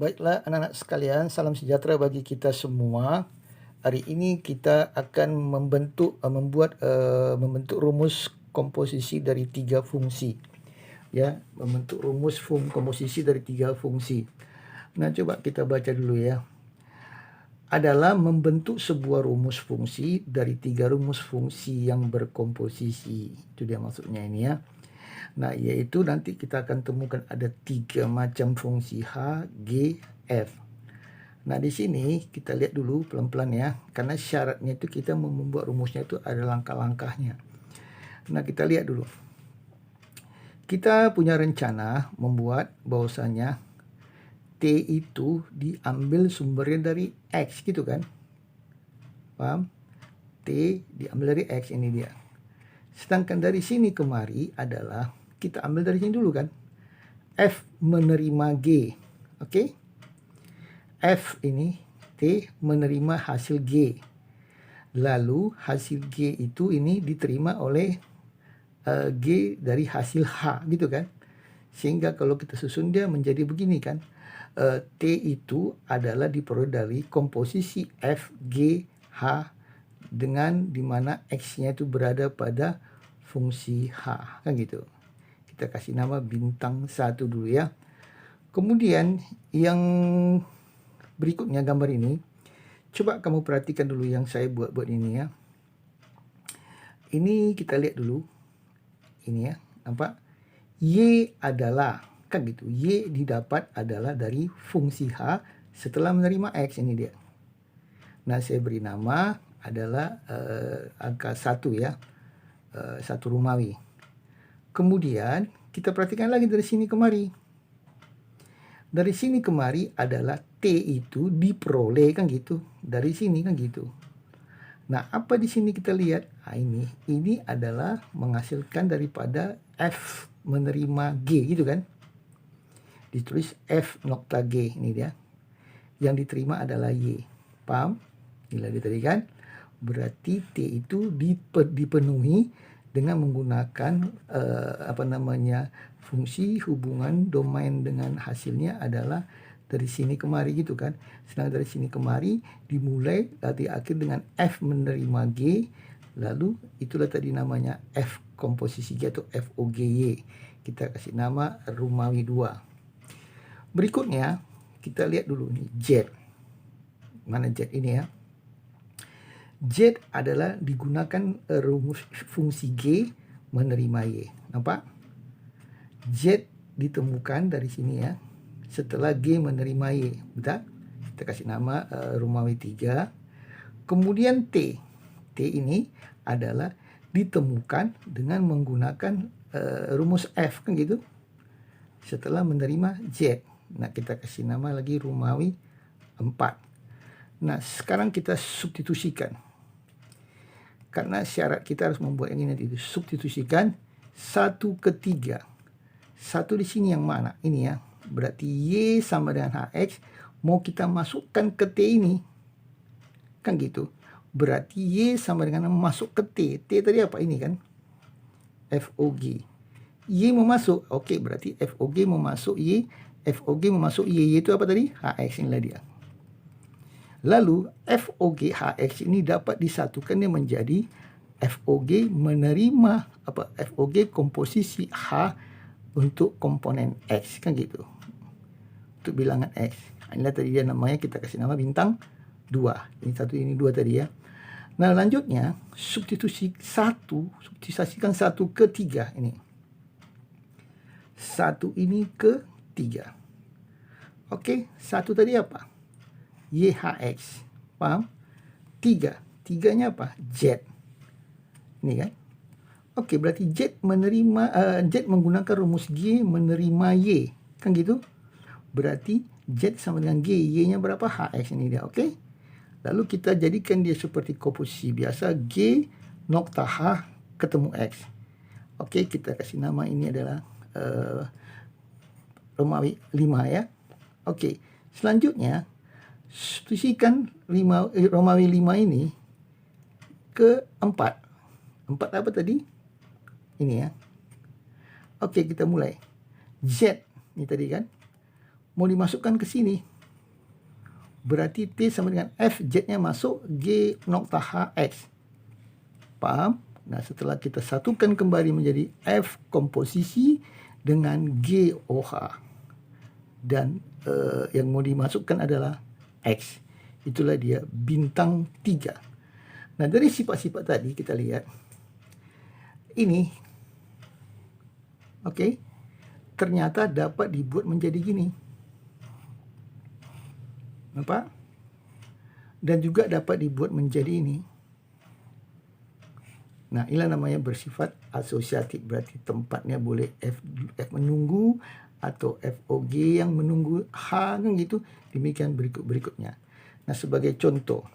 Baiklah anak-anak sekalian, salam sejahtera bagi kita semua. Hari ini kita akan membentuk rumus komposisi dari 3 fungsi. Ya, membentuk rumus komposisi dari 3 fungsi. Nah, coba kita baca dulu ya. Adalah membentuk sebuah rumus fungsi dari 3 rumus fungsi yang berkomposisi. Itu dia maksudnya ini ya. Nah, yaitu nanti kita akan temukan ada 3 macam fungsi H, G, F. Nah, di sini kita lihat dulu pelan-pelan ya, karena syaratnya itu kita membuat rumusnya itu ada langkah-langkahnya. Nah, kita lihat dulu. Kita punya rencana membuat bahwasanya T itu diambil sumbernya dari X gitu kan. Paham? T diambil dari X, ini dia. Sedangkan dari sini kemari adalah kita ambil dari sini dulu kan. F menerima G. Oke? F ini T menerima hasil G. Lalu hasil G itu ini diterima oleh G dari hasil H gitu kan. Sehingga kalau kita susun dia menjadi begini kan. T itu adalah diperoleh dari komposisi F, G, H dengan dimana X-nya itu berada pada fungsi H kan gitu. Kita kasih nama bintang 1 dulu ya. Kemudian yang berikutnya gambar ini, coba kamu perhatikan dulu yang saya buat ini ya. Ini kita lihat dulu. Ini ya, nampak? Y adalah, kan gitu. Y didapat adalah dari fungsi H setelah menerima X, ini dia. Nah, saya beri nama adalah angka 1 ya. 1 Romawi. Kemudian kita perhatikan lagi dari sini kemari. Dari sini kemari adalah T itu diperoleh kan gitu. Dari sini kan gitu. Nah, apa di sini kita lihat? Nah, ini adalah menghasilkan daripada F menerima G gitu kan. Ditulis F nokta G, ini dia. Yang diterima adalah Y. Paham? Inilah dia tadi kan. Berarti T itu dipenuhi dengan menggunakan fungsi hubungan domain dengan hasilnya adalah dari sini kemari gitu kan. Sedangkan dari sini kemari dimulai di akhir dengan F menerima G, lalu itulah tadi namanya F komposisi G atau FOGY. Kita kasih nama Romawi 2. Berikutnya kita lihat dulu nih Z. Mana Z ini ya? Z adalah digunakan rumus fungsi G menerima Y. Nampak? Z ditemukan dari sini ya. Setelah G menerima Y. Betul? Kita kasih nama Romawi 3. Kemudian T. T ini adalah ditemukan dengan menggunakan rumus F kan gitu. Setelah menerima Z. Nah, kita kasih nama lagi Romawi 4. Nah, sekarang kita substitusikan. Karena syarat kita harus membuat yang ini nanti. Substitusikan 1 ke 3. 1 di sini yang mana? Ini ya. Berarti Y sama dengan HX. Mau kita masukkan ke T ini. Kan gitu. Berarti Y sama dengan masuk ke T. T tadi apa? Ini kan. FOG. Y mau masuk. Oke, berarti FOG mau masuk Y. FOG mau masuk Y. Y itu apa tadi? HX, inilah dia. Lalu FOG HX ini dapat disatukan menjadi FOG menerima FOG komposisi H untuk komponen X kan gitu. Untuk bilangan X. Inilah tadi dia namanya, kita kasih nama bintang 2. Ini 1 ini 2 tadi ya. Nah, lanjutnya substitusikan 1 ke 3 ini. 1 ini ke 3. Oke, 1 tadi apa? YHX. Paham? 3. 3-nya apa? Z. Ini kan. Oke, berarti Z menggunakan rumus G menerima Y. Kan gitu? Berarti Z sama dengan G. Y-nya berapa? HX ini dia. Oke. Lalu kita jadikan dia seperti komposisi biasa. G nokta H ketemu X. Oke, kita kasih nama ini adalah Romawi 5 ya. Oke. Selanjutnya substitusikan Romawi 5 ini ke 4. 4 apa tadi? Ini ya. Oke, kita mulai. Z ini tadi kan. mau dimasukkan ke sini. Berarti T sama dengan F, Z-nya masuk G nokta H X. Paham? Nah, setelah kita satukan kembali menjadi F komposisi dengan G OH. Dan yang mau dimasukkan adalah X. Itulah dia bintang 3. Nah, dari sifat-sifat tadi kita lihat. Ini. Oke. Ternyata dapat dibuat menjadi gini. Nampak? Dan juga dapat dibuat menjadi ini. Nah, inilah namanya bersifat asosiatif. Berarti tempatnya boleh F menunggu atau FOG yang menunggu H kan gitu. Demikian berikutnya. Nah, sebagai contoh.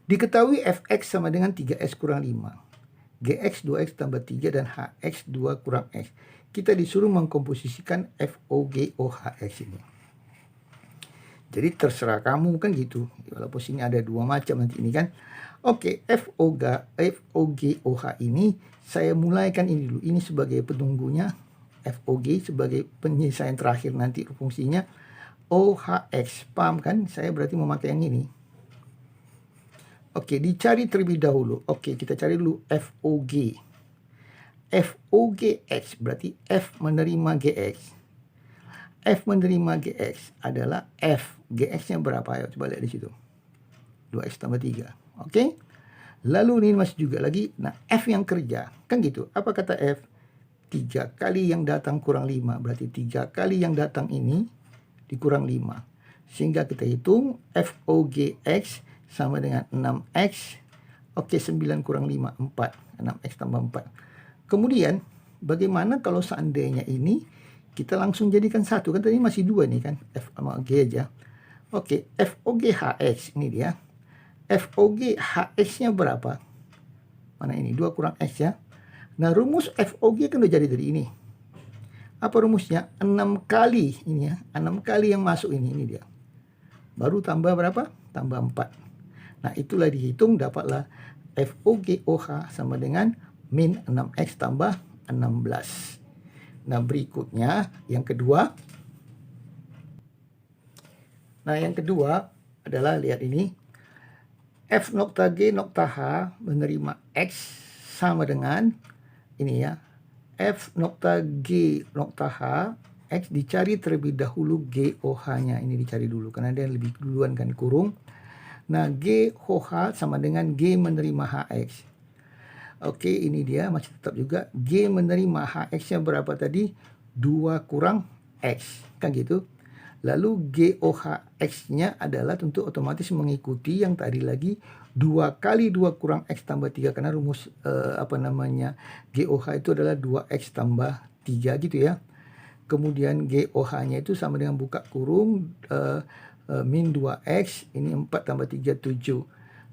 Diketahui Fx sama dengan 3x kurang 5. Gx 2x tambah 3 dan Hx 2 kurang x. Kita disuruh mengkomposisikan FOG OHX ini. Jadi terserah kamu kan gitu. Walaupun sini ada dua macam nanti ini kan. Oke, FOG OH ini saya mulaikan ini dulu. Ini sebagai penunggunya. FOG sebagai penyelesaian terakhir nanti fungsinya. OHX. Paham kan? Saya berarti memakai yang ini. Oke, dicari terlebih dahulu. Oke, kita cari dulu FOG. FOGX berarti F menerima GX. F menerima GX adalah F. GX-nya berapa? Ayo coba lihat di situ. 2X tambah 3. Oke. Lalu ini masih juga lagi. Nah, F yang kerja. Kan gitu. Apa kata F? 3 kali yang datang kurang 5. Berarti 3 kali yang datang ini dikurang 5. Sehingga kita hitung FOGX sama dengan 6X. Oke, 9 kurang 5, 4. 6X tambah 4. Kemudian, bagaimana kalau seandainya ini kita langsung jadikan satu? Kan tadi masih 2 nih kan. F sama G aja. Oke, FOGHX. Ini dia. FOGHX-nya berapa? Mana ini? 2 kurang X ya. Nah, rumus FOG kan udah jadi dari ini. Apa rumusnya? 6 kali ini ya. 6 kali yang masuk ini. Ini dia. Baru tambah berapa? Tambah 4. Nah, itulah dihitung. Dapatlah FOGOH sama dengan min 6X tambah 16. Nah, berikutnya yang kedua. Nah, yang kedua adalah lihat ini. F nokta G nokta H menerima X sama dengan ini ya. F nokta G nokta H X dicari terlebih dahulu GOH-nya. Ini dicari dulu karena dia lebih duluan kan kurung. Nah, GOH sama dengan G menerima HX. Oke, ini dia masih tetap juga. G menerima HX-nya berapa tadi? 2 kurang X. Kan gitu. Lalu GOHX-nya adalah tentu otomatis mengikuti yang tadi lagi. 2 kali 2 kurang X tambah 3. Karena rumus GOH itu adalah 2X tambah 3 gitu ya. Kemudian GOH-nya itu sama dengan buka kurung min 2X. Ini 4 tambah 3, 7.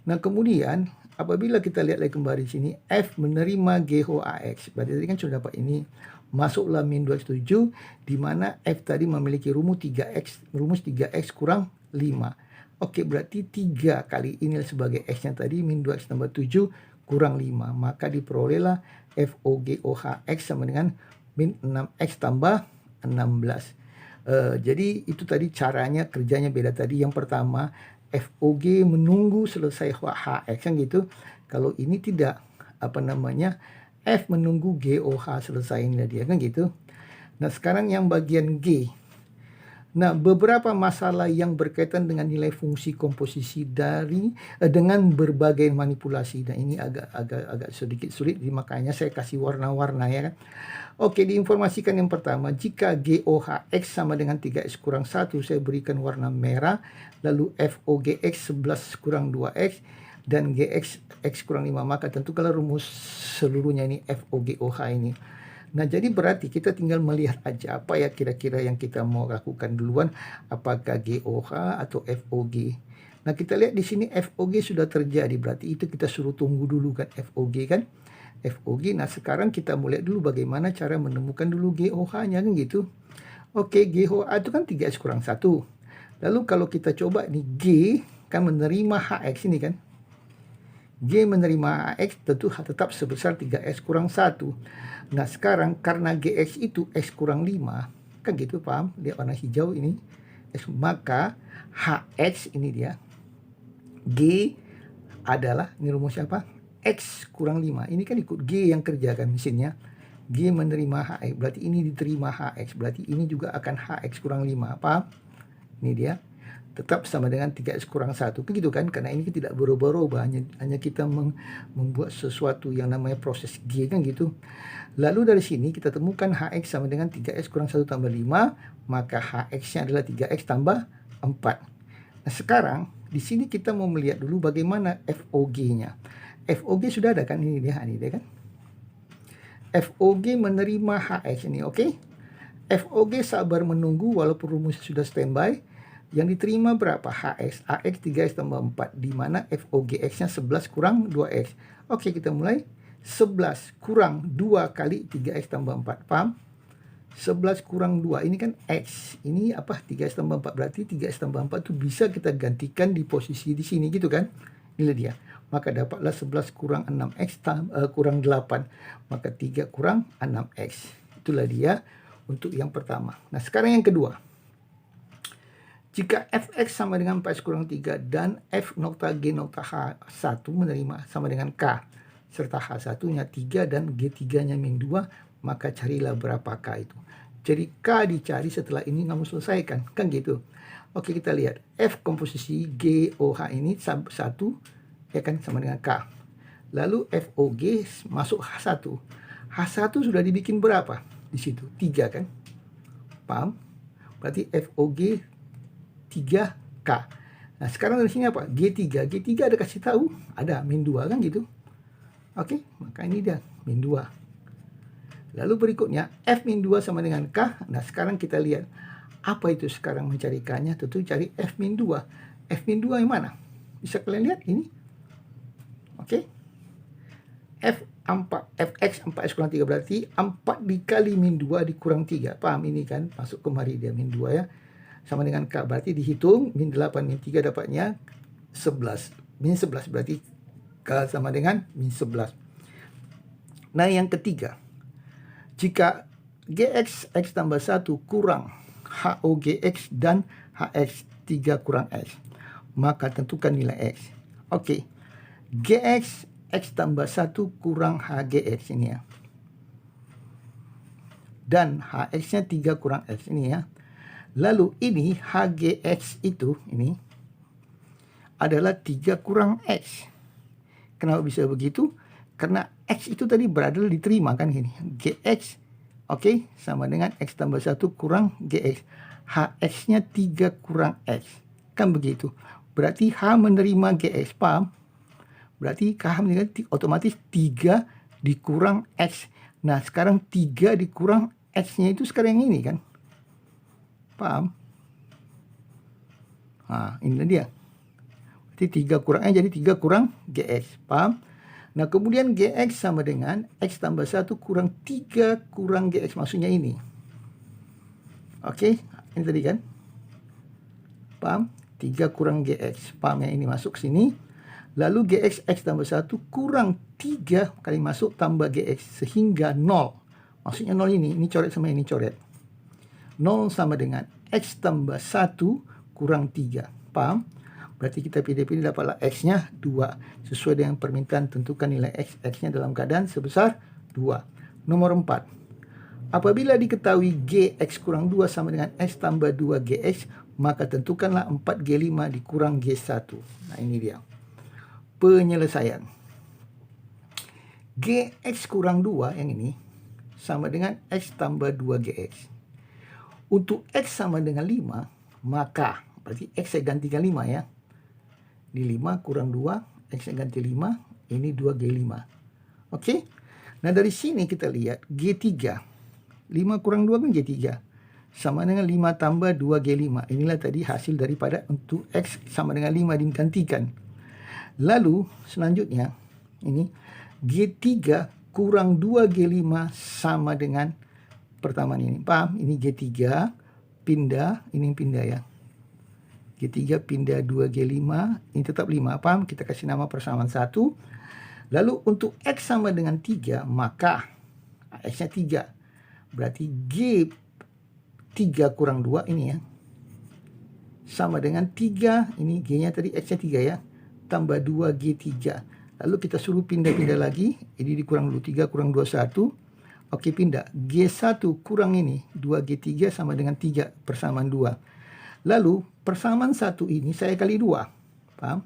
Nah, kemudian apabila kita lihat lagi kembali sini, F menerima GOHX. Berarti tadi kan sudah dapat ini. Masuklah min 2X 7, di mana F tadi memiliki rumus 3X kurang 5. Oke, berarti 3 kali ini sebagai X-nya tadi, min 2X tambah 7 kurang 5. Maka diperolehlah FOGOHX sama dengan min 6X tambah 16. Jadi itu tadi caranya, kerjanya beda tadi. Yang pertama, FOG menunggu selesai HX kan gitu. Kalau ini tidak, F menunggu GOH selesai, ini dia kan gitu. Nah, sekarang yang bagian G. Nah, beberapa masalah yang berkaitan dengan nilai fungsi komposisi dengan berbagai manipulasi. Nah, ini agak sedikit sulit, makanya saya kasih warna-warna ya kan. Oke, diinformasikan yang pertama, jika GOHX sama dengan 3X kurang 1, saya berikan warna merah. Lalu FOGX 11 kurang 2X dan GX X kurang 5. Maka tentukanlah rumus seluruhnya ini FOGOH ini. Nah, jadi berarti kita tinggal melihat aja apa ya kira-kira yang kita mau lakukan duluan. Apakah GOH atau FOG. Nah, kita lihat di sini FOG sudah terjadi. Berarti itu kita suruh tunggu dulu kan FOG kan. FOG. Nah, sekarang kita mau lihat dulu bagaimana cara menemukan dulu GOH-nya kan gitu. Oke, GOH itu kan 3X kurang 1. Lalu kalau kita coba nih G kan menerima HX ini kan. G menerima HX tentu tetap sebesar 3X kurang 1. Nah, sekarang karena GX itu X kurang 5. Kan gitu, paham? Lihat warna hijau ini. Maka HX ini dia. G adalah, ini rumusnya apa? X kurang 5. Ini kan ikut G yang kerjakan mesinnya. G menerima HX, berarti ini diterima HX. Berarti ini juga akan HX kurang 5. Paham? Ini dia. Tetap sama dengan 3X kurang 1. Begitu kan? Karena ini tidak berubah-ubah. Hanya kita membuat sesuatu yang namanya proses G kan gitu. Lalu dari sini kita temukan HX sama dengan 3X kurang 1 tambah 5. Maka HX-nya adalah 3X tambah 4. Nah sekarang di sini kita mau melihat dulu bagaimana FOG-nya. FOG sudah ada kan? Ini dia kan. FOG menerima HX ini, oke? FOG sabar menunggu walaupun rumusnya sudah standby. Yang diterima berapa? HX. AX 3X tambah 4. Di mana FOG-X-nya 11 kurang 2X. Oke, kita mulai. 11 kurang 2 kali 3X tambah 4. Paham? 11 kurang 2. Ini kan X. Ini apa? 3X tambah 4. Berarti 3X tambah 4 itu bisa kita gantikan di posisi di sini gitu kan? Inilah dia. Maka dapatlah 11 kurang 6X kurang 8. Maka 3 kurang 6X. Itulah dia untuk yang pertama. Nah, sekarang yang kedua. Jika Fx sama dengan 4x kurang 3 dan F nokta G nokta H1 menerima sama dengan K serta H1-nya 3 dan G3-nya min 2, maka carilah berapa K itu. Jadi K dicari setelah ini kamu selesaikan. Kan gitu. Oke, kita lihat. F komposisi GOH ini 1 ya kan sama dengan K. Lalu FOG masuk H1. H1 sudah dibikin berapa? Di situ 3 kan? Paham? Berarti FOG 3K. Nah, sekarang dari sini apa? G3. G3 ada kasih tahu? Ada, min 2 kan gitu. Oke, maka ini dia, min 2. Lalu berikutnya, F min 2 sama dengan K. Nah, sekarang kita lihat. Apa itu sekarang mencari K-nya? Tentu cari F min 2. F min 2 yang mana? Bisa kalian lihat ini? Oke. Fx 4x kurang 3 berarti 4 dikali min 2 dikurang 3. Paham ini kan? Masuk kemari dia min 2 ya. Sama dengan K, berarti dihitung min 8 min 3 dapatnya 11. Min 11 berarti K sama dengan min 11. Nah, yang ketiga. Jika Gx X tambah 1 kurang HOGX dan HX 3 kurang X, maka tentukan nilai X. Oke. Gx X tambah 1 kurang HGX ini ya. Dan HX-nya 3 kurang X ini ya. Lalu ini HGX itu ini adalah 3 kurang X. Kenapa bisa begitu? Karena X itu tadi berada diterima kan gini. GX oke, sama dengan X tambah 1 kurang GX. HX-nya 3 kurang X. Kan begitu. Berarti H menerima GX. Paham? Berarti K menerima otomatis 3 dikurang X. Nah, sekarang 3 dikurang X-nya itu sekarang yang ini kan. Paham? Nah, inilah dia. Berarti 3 kurang X jadi 3 kurang GX. Paham? Nah, kemudian GX sama dengan X tambah 1 kurang 3 kurang GX. Maksudnya ini. Oke, ini tadi kan. Paham? 3 kurang GX. Paham ya? Ini masuk sini. Lalu GX X tambah 1 kurang 3 kali masuk tambah GX. Sehingga 0. Maksudnya 0 ini. Ini coret sama ini coret. 0 sama dengan X tambah 1 kurang 3. Paham? Berarti kita pilih-pilih dapatlah X-nya 2. Sesuai dengan permintaan tentukan nilai X. X-nya dalam keadaan sebesar 2. Nomor 4. Apabila diketahui GX kurang 2 sama dengan X tambah 2 GX, maka tentukanlah 4G5 dikurang G1. Nah, ini dia. Penyelesaian. GX kurang 2 yang ini sama dengan X tambah 2 GX. Untuk X sama dengan 5, maka berarti X saya gantikan 5 ya. Di 5 kurang 2, X saya ganti 5, ini 2G5. Oke? Nah, dari sini kita lihat G3. 5 kurang 2 kan G3. Sama dengan 5 tambah 2G5. Inilah tadi hasil daripada untuk X sama dengan 5 digantikan. Lalu, selanjutnya, ini G3 kurang 2G5 sama dengan pertama ini. Paham? Ini G3 pindah, ini pindah ya. G3 pindah 2G5, ini tetap 5. Paham? Kita kasih nama persamaan 1. Lalu untuk X sama dengan 3, maka X-nya 3. Berarti G 3 kurang 2 ini ya. Sama dengan 3, ini G-nya tadi X-nya 3 ya. Tambah 2G3. Lalu kita suruh pindah-pindah lagi. Ini dikurang dulu, 3 kurang 2, 1. Oke, pindah. G1 kurang ini, 2G3 sama dengan 3 persamaan 2. Lalu, persamaan 1 ini saya kali 2. Paham?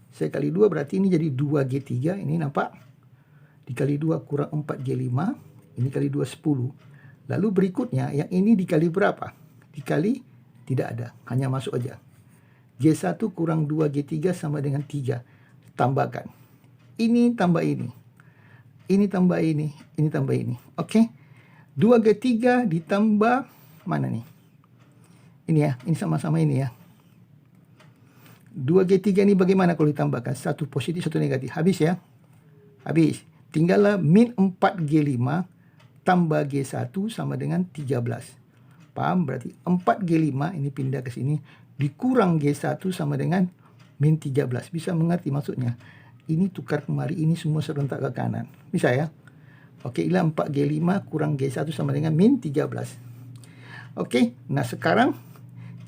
Saya kali 2 berarti ini jadi 2G3. Ini nampak? Dikali 2 kurang 4G5. Ini kali 2, 10. Lalu berikutnya, yang ini dikali berapa? Dikali tidak ada. Hanya masuk aja. G1 kurang 2G3 sama dengan 3. Tambahkan. Ini tambah ini. Ini tambah ini. Ini tambah ini. Oke. 2G3 ditambah mana nih? Ini ya. Ini sama-sama ini ya. 2G3 ini bagaimana kalau ditambahkan? Satu positif, satu negatif. Habis ya. Habis. Tinggallah min 4G5 tambah G1 sama dengan 13. Paham? Berarti 4G5 ini pindah ke sini. Dikurang G1 sama dengan min 13. Bisa mengerti maksudnya? Ini tukar kemari, ini semua serentak ke kanan. Bisa ya? Oke, inilah 4G5 kurang G1 sama dengan min 13. Oke, nah sekarang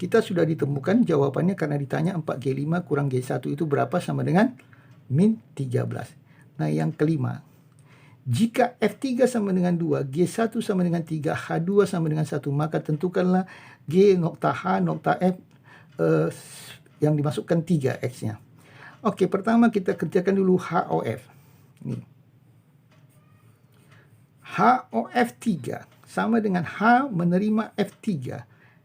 kita sudah ditemukan jawabannya karena ditanya 4G5 kurang G1 itu berapa sama dengan min 13. Nah, yang kelima. Jika F3 sama dengan 2, G1 sama dengan 3, H2 sama dengan 1, maka tentukanlah G nokta H nokta F yang dimasukkan 3 X-nya. Oke, pertama kita kerjakan dulu HOF. Nih. HOF3 sama dengan H menerima F3.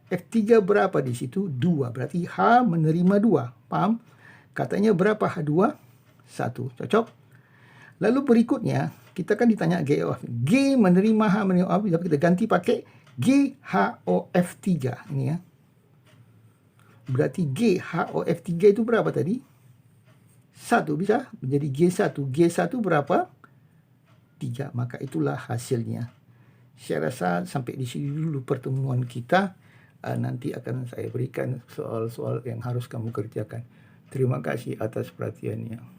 F3 berapa di situ? 2. Berarti H menerima 2. Paham? Katanya berapa H2? 1. Cocok? Lalu berikutnya, kita kan ditanya GHOF. G menerima H menerima F. Kita ganti pakai GHOF3. Ini ya. Berarti GHOF3 itu berapa tadi? 1 bisa menjadi G1. G1 berapa? 3. Maka itulah hasilnya. Saya rasa sampai di sini dulu pertemuan kita. Nanti akan saya berikan soal-soal yang harus kamu kerjakan. Terima kasih atas perhatiannya.